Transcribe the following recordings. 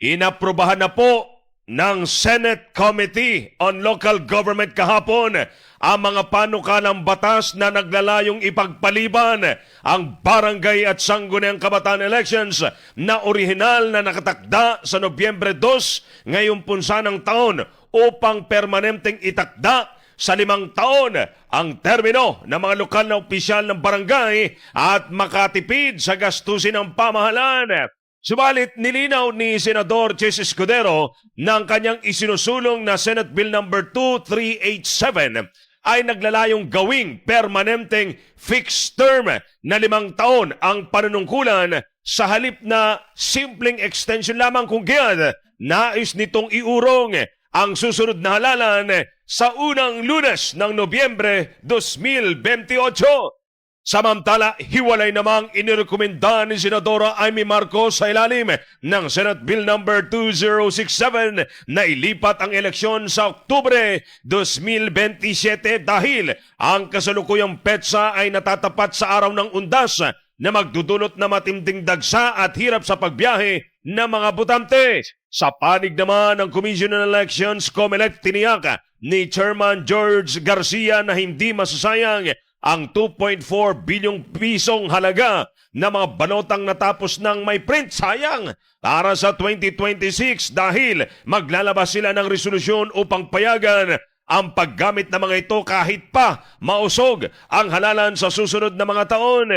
Inaprubahan na po ng Senate Committee on Local Government kahapon ang mga panukalang batas na naglalayong ipagpaliban ang barangay at sangguniang kabataan elections na orihinal na nakatakda sa Nobyembre 2 ngayong punsa ng taon upang permanenteng itakda sa 5 taon ang termino ng mga lokal na opisyal ng barangay at makatipid sa gastusin ng pamahalaan. Subalit nilinaw ni Senador Chis Escudero na ang kanyang isinusulong na Senate Bill No. 2387 ay naglalayong gawing permanenteng fixed term na 5 taon ang panunungkulan sa halip na simpleng extension lamang kung gayon nais nitong iurong ang susunod na halalan sa unang Lunes ng Nobyembre 2028. Samantala, hiwalay namang inirekomenda ni Senadora Amy Marcos sa ilalim ng Senate Bill No. 2067 na ilipat ang eleksyon sa Oktubre 2027 dahil ang kasalukuyang petsa ay natatapat sa araw ng Undas na magdudulot na matinding dagsa at hirap sa pagbiyahe ng mga botante. Sa panig naman ng Commission on Elections, COMELEC, tiniyak ni Chairman George Garcia na hindi masasayang ang 2.4 bilyong pisong halaga na mga balotang natapos ng may print. Sayang para sa 2026 dahil maglalabas sila ng resolusyon upang payagan ang paggamit ng mga ito kahit pa mausog ang halalan sa susunod na mga taon.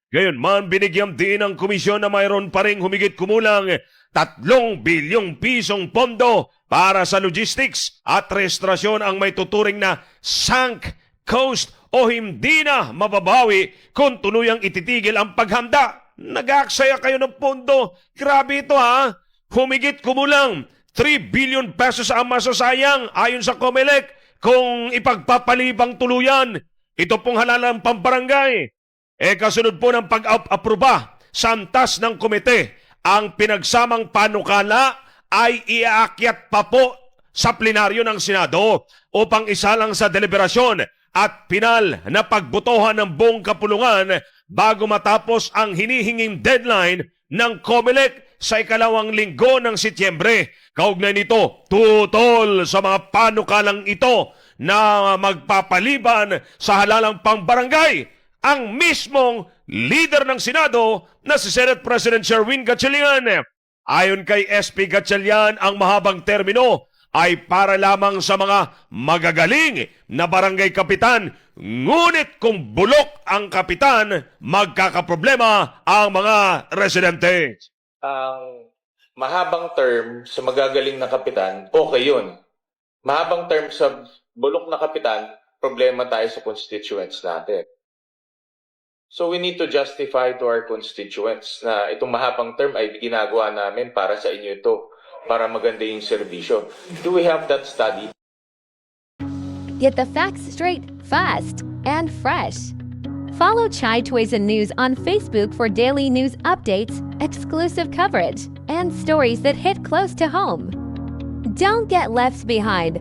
Gayunman, binigyang din ng komisyon na mayroon pa ring humigit kumulang 3 bilyong pisong pondo para sa logistics at registrasyon ang may tuturing na sunk cost o hindi na mababawi kung tuluyang ititigil ang paghanda. Nag-aaksaya kayo ng pondo. Grabe ito ha. Humigit kumulang 3 billion pesos ang masasayang ayon sa COMELEC kung ipagpapalibang tuluyan. Ito pong halalang pambarangay. Kasunod po ng pag-aproba sa antas ng komite, ang pinagsamang panukala ay iaakyat pa po sa plenaryo ng Senado upang isalang sa deliberasyon at pinal na pagbotohan ng buong kapulungan bago matapos ang hinihinging deadline ng COMELEC sa 2nd linggo ng Setyembre. Kaugnay nito, tutol sa mga panukalang ito na magpapaliban sa halalang pangbarangay ang mismong leader ng Senado na si Senate President Sherwin Gatchalian. Ayon kay SP Gatchalian, ang mahabang termino ay para lamang sa mga magagaling na barangay kapitan. Ngunit kung bulok ang kapitan, magkakaproblema ang mga residente. Ang mahabang term sa magagaling na kapitan, okay yun. Mahabang term sa bulok na kapitan, problema tayo sa constituents natin. So we need to justify to our constituents na itong mahabang term ay ginagawa namin para sa inyo ito, para maganda yung serbisyo. Do we have that study? Get the facts straight, fast, and fresh. Follow Chai Toys and News on Facebook for daily news updates, exclusive coverage, and stories that hit close to home. Don't get left behind.